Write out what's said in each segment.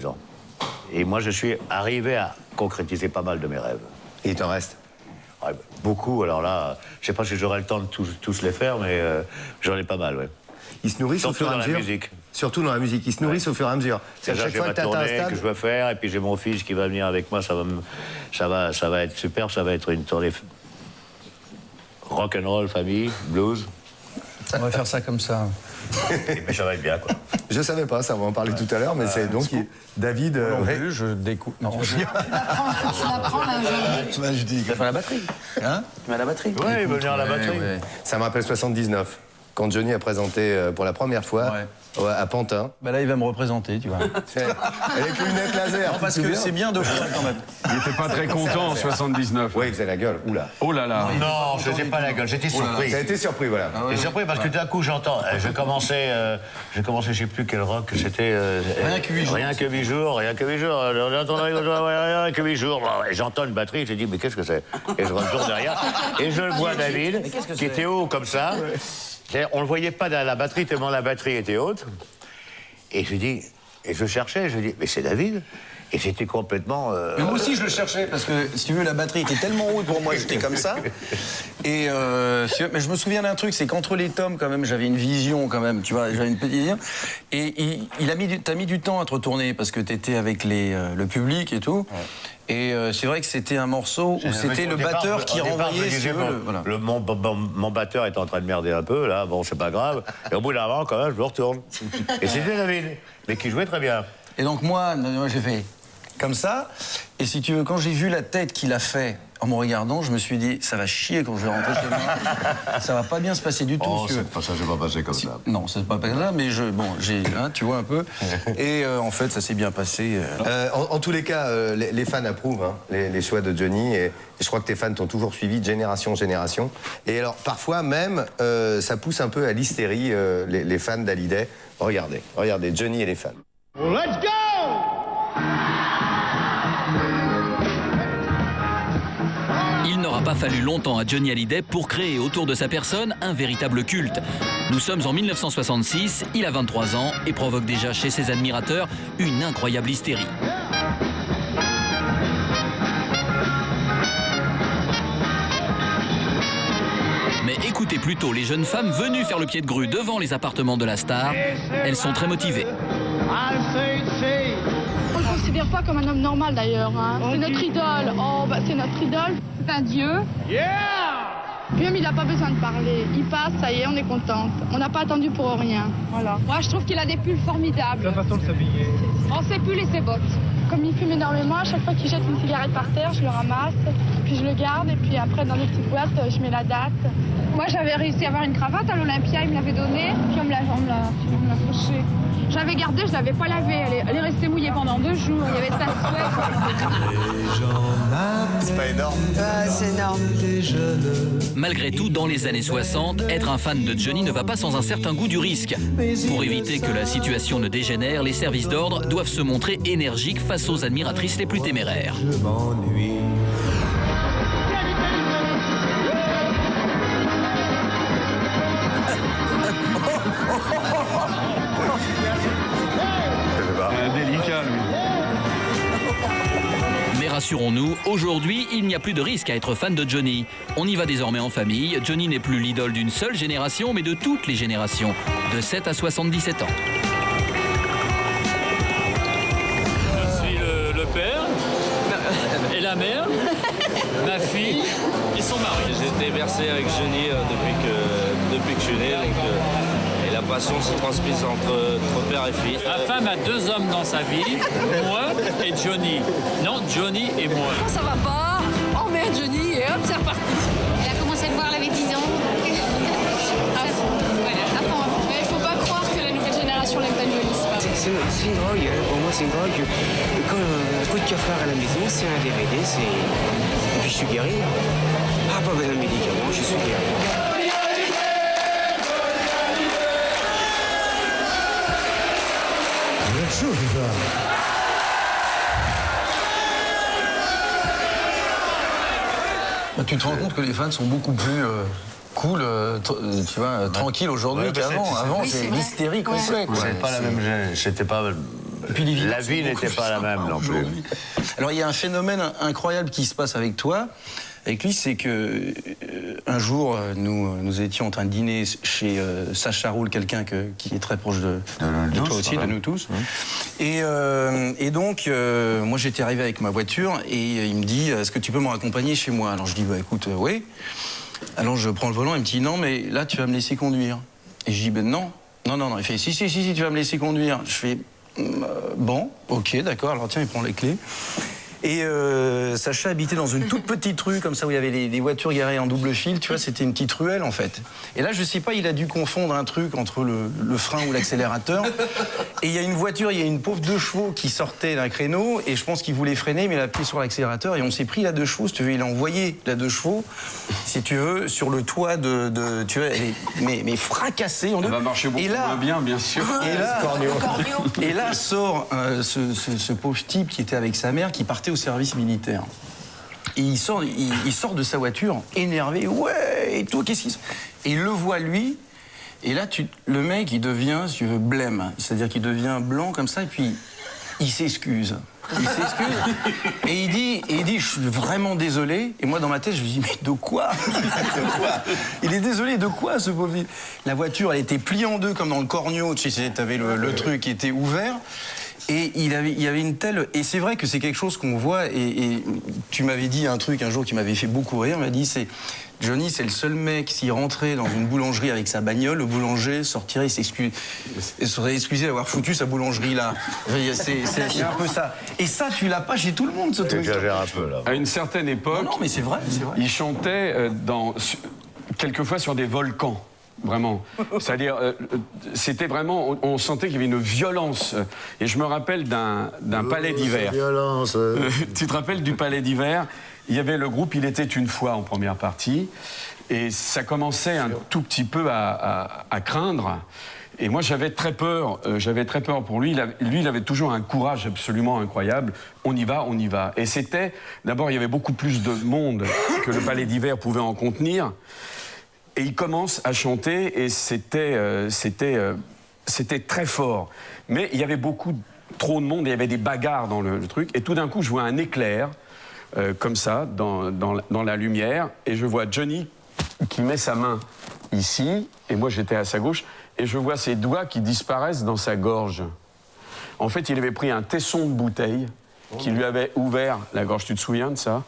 ans. Et moi, je suis arrivé à concrétiser pas mal de mes rêves. Et il t'en reste? Ouais, beaucoup, alors là, je sais pas si j'aurai le temps de tous les faire, mais j'en ai pas mal, ouais. Ils se nourrissent au fur et à mesure. Surtout dans la musique. Surtout dans la musique, ils se nourrissent au fur et à mesure. C'est chaque fois que tu atteins un stade que je veux faire, et puis j'ai mon fils qui va venir avec moi, ça va être super, ça va être une tournée rock'n'roll, famille, blues. On va faire ça comme ça. Et puis ça va être bien, quoi. Je savais pas, ça on va en parler tout à l'heure, mais c'est donc David. Non plus, je découvre. Non. Tu l'apprends là aujourd'hui. Je dis. Tu vas à la batterie. Hein? Tu vas à la batterie. Oui, il veut venir à la batterie. Ouais. Ça me rappelle 79, quand Johnny a présenté pour la première fois à Pantin. Bah là, il va me représenter, tu vois. Avec les lunettes laser. Non, parce que c'est bien de fois quand même. Il était pas très content en 79. Oui, il faisait la gueule. Oula. Oh là là. Non, je faisais pas la gueule, j'étais surpris. Ça a été surpris, voilà. J'étais surpris parce que d'un coup, j'entends. Je commençais, je sais plus quel rock, c'était. Rien que 8 jours. Rien que 8 jours, rien que 8 jours. Rien que 8 jours. Et j'entends une batterie, j'ai dit, mais qu'est-ce que c'est? Et je retourne derrière, et je le vois David, qui était haut comme ça. On le voyait pas dans la batterie, tellement la batterie était haute. Et je dis, et je cherchais, je dis, mais c'est David. Et c'était complètement. Mais moi aussi, je le cherchais, parce que, si tu veux, la batterie était tellement haute pour moi, j'étais comme ça. Et, mais je me souviens d'un truc, c'est qu'entre les tomes, quand même, j'avais une vision, quand même, tu vois, j'avais une petite vision. Et t'as mis du temps à te retourner, parce que t'étais avec le public et tout. Ouais. Et c'est vrai que c'était un morceau où c'était le batteur qui renvoyait sur voilà. Mon batteur était en train de merder un peu, là, bon, c'est pas grave. Et au bout d'un moment, quand même, je me retourne. Et c'était David, mais qui jouait très bien. Et donc moi j'ai fait comme ça. Et si tu veux, quand j'ai vu la tête qu'il a fait en me regardant, je me suis dit, ça va chier quand je vais rentrer chez moi. Ça va pas bien se passer du tout. Oh, ça s'est pas passé comme ça. Non, ça s'est pas passé comme ça, mais tu vois un peu. Et en fait, ça s'est bien passé. En tous les cas, les fans approuvent les choix de Johnny. Et je crois que tes fans t'ont toujours suivi de génération en génération. Et alors, parfois même, ça pousse un peu à l'hystérie, les fans d'Hallyday. Regardez, Johnny et les fans. Let's go! Il n'aura pas fallu longtemps à Johnny Hallyday pour créer autour de sa personne un véritable culte. Nous sommes en 1966, il a 23 ans et provoque déjà chez ses admirateurs une incroyable hystérie. Mais écoutez plutôt les jeunes femmes venues faire le pied de grue devant les appartements de la star. Elles sont très motivées. On ne le considère pas comme un homme normal d'ailleurs. Hein. C'est notre idole. Oh, bah, c'est notre idole. C'est un dieu. Puis même, il n'a pas besoin de parler. Il passe, ça y est, on est contente. On n'a pas attendu pour rien. Voilà. Moi, je trouve qu'il a des pulls formidables. La façon de s'habiller. On ses pulls et ses bottes. Comme il fume énormément, à chaque fois qu'il jette une cigarette par terre, je le ramasse, puis je le garde, et puis après, dans des petites boîtes, je mets la date. Moi, j'avais réussi à avoir une cravate à l'Olympia, il me l'avait donnée, puis on me l'a fauchée. J'avais gardé, je l'avais pas lavée, elle est restée mouillée pendant 2 jours, il y avait de la sueur. C'est pas énorme. C'est énorme. Malgré tout, dans les années 60, être un fan de Johnny ne va pas sans un certain goût du risque. Pour éviter que la situation ne dégénère, les services d'ordre doivent se montrer énergiques face aux admiratrices les plus téméraires. Je m'ennuie. Délicat, lui. Mais rassurons-nous, aujourd'hui, il n'y a plus de risque à être fan de Johnny. On y va désormais en famille. Johnny n'est plus l'idole d'une seule génération, mais de toutes les générations, de 7 à 77 ans. Je suis le père et la mère, ma fille et son mari. J'ai été bercé avec Johnny depuis que je suis né. Et la passion s'est transmise entre père et fille. Ma femme a 2 hommes dans sa vie, moi et Johnny. Non, Johnny et moi. Ça va pas, on met un Johnny et hop, c'est reparti. Elle a commencé à le voir, elle avait 10 ans. Mais il faut pas croire que la nouvelle génération l'aime pas Johnny, c'est pas vrai. C'est une drogue, pour moi c'est une drogue. Quand un coup de cafard à la maison, c'est un DVD, et puis je suis guéri. Ah, pas besoin de médicaments, je suis guéri. Tu te rends compte que les fans sont beaucoup plus cool, tu vois, tranquilles aujourd'hui qu'avant. Avant, c'est l'hystérie complète. C'était pas la même. C'était pas puis les la vies vie sont n'était beaucoup pas la plus même sympas non plus. aujourd'hui. Alors il y a un phénomène incroyable qui se passe avec toi. Avec lui, c'est que un jour, nous étions en train de dîner chez Sacha Roule, quelqu'un qui est très proche de toi aussi, de nous tous. Et donc, moi, j'étais arrivé avec ma voiture et il me dit, est-ce que tu peux me raccompagner chez moi? Alors je dis, bah écoute, oui. Alors je prends le volant, il me dit, non, mais là, tu vas me laisser conduire. Et je dis, ben non. Non. Il fait, si, tu vas me laisser conduire. Je fais, bon, ok, d'accord. Alors tiens, il prend les clés. Et Sacha habitait dans une toute petite rue, comme ça, où il y avait les voitures garées en double fil, tu vois, c'était une petite ruelle, en fait. Et là, je sais pas, il a dû confondre un truc entre le frein ou l'accélérateur. Et il y a une voiture, il y a une pauvre 2 chevaux qui sortait d'un créneau, et je pense qu'il voulait freiner, mais il a appuyé sur l'accélérateur, et on s'est pris la 2 chevaux, si tu veux, il a envoyé la 2 chevaux, si tu veux, sur le toit tu vois, elle est mais fracassée. Ça va marcher beaucoup moins bien sûr. Et là sort ce pauvre type qui était avec sa mère, qui partait au service militaire. Et il sort de sa voiture, énervé, ouais, et tout, qu'est-ce qu'il se... Et il le voit, lui, et là, le mec, il devient, si tu veux, blême. C'est-à-dire qu'il devient blanc comme ça, et puis il s'excuse. Et il dit, je suis vraiment désolé. Et moi, dans ma tête, je me dis, mais de quoi? Il est désolé de quoi, ce pauvre? La voiture, elle était pliée en 2, comme dans le Cornio, tu sais, t'avais le truc qui était ouvert. Et il y avait une telle... Et c'est vrai que c'est quelque chose qu'on voit, et tu m'avais dit un truc un jour qui m'avait fait beaucoup rire, il m'a dit, Johnny, c'est le seul mec, s'il rentrait dans une boulangerie avec sa bagnole, le boulanger sortirait, il serait excusé d'avoir foutu sa boulangerie là. C'est un peu ça. Et ça, tu l'as pas chez tout le monde, ce truc. J'exagère un peu, là. À une certaine époque, non, mais c'est vrai. il chantait quelquefois sur des volcans. Vraiment. C'est-à-dire, c'était vraiment... On sentait qu'il y avait une violence. Et je me rappelle d'un palais d'hiver. Violence. Tu te rappelles du palais d'hiver? Il y avait le groupe Il était une fois en première partie. Et ça commençait un tout petit peu à craindre. Et moi, j'avais très peur pour lui. Il avait toujours un courage absolument incroyable. On y va. Et c'était... D'abord, il y avait beaucoup plus de monde que le palais d'hiver pouvait en contenir. Et il commence à chanter et c'était très fort. Mais il y avait trop de monde, il y avait des bagarres dans le truc. Et tout d'un coup, je vois un éclair, comme ça, dans la lumière. Et je vois Johnny qui met sa main ici, et moi j'étais à sa gauche, et je vois ses doigts qui disparaissent dans sa gorge. En fait, il avait pris un tesson de bouteille qui lui avait ouvert la gorge. Tu te souviens de ça?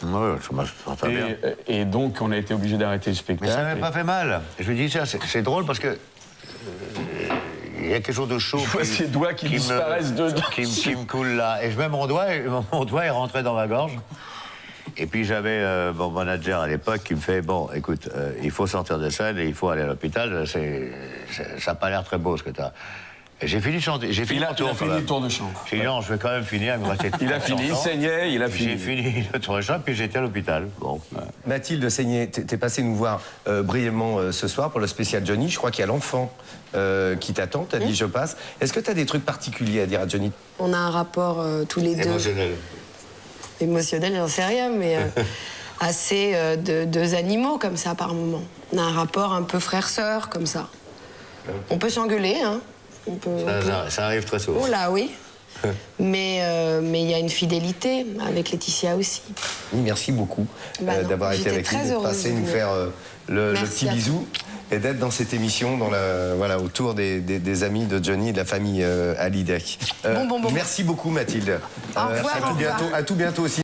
Oui, ça m'entend bien. Et donc, on a été obligé d'arrêter le spectacle. Mais ça n'avait pas fait mal. Je lui dis, ça, c'est drôle parce que... il y a quelque chose de chaud. Je vois ses doigts qui disparaissent dedans. Qui me coule là. Et je mets mon doigt, et mon doigt est rentré dans ma gorge. Et puis j'avais mon manager à l'époque qui me fait, bon, écoute, il faut sortir de scène et il faut aller à l'hôpital. Ça n'a pas l'air très beau ce que tu as. J'ai fini de chanter. J'ai fini le tour de chant. J'ai dit non, je vais quand même finir. Il a fini, il saignait, il a fini. J'ai fini le tour de chant, puis j'étais à l'hôpital. Bon. Mathilde Seigné, t'es passée nous voir brièvement ce soir pour le spécial Johnny. Je crois qu'il y a l'enfant qui t'attend. T'as dit je passe. Est-ce que t'as des trucs particuliers à dire à Johnny? On a un rapport tous les deux. Émotionnel, j'en sais rien, mais assez de deux animaux comme ça par moment. On a un rapport un peu frère-sœur comme ça. On peut s'engueuler, hein. Ça arrive très souvent. Oh là, oui. Mais il y a une fidélité avec Laetitia aussi. Merci beaucoup d'avoir été avec nous, d'être passé nous faire le petit bisou et d'être dans cette émission autour des amis de Johnny et de la famille Hallyday. Merci beaucoup Mathilde. Au revoir, à tout bientôt aussi.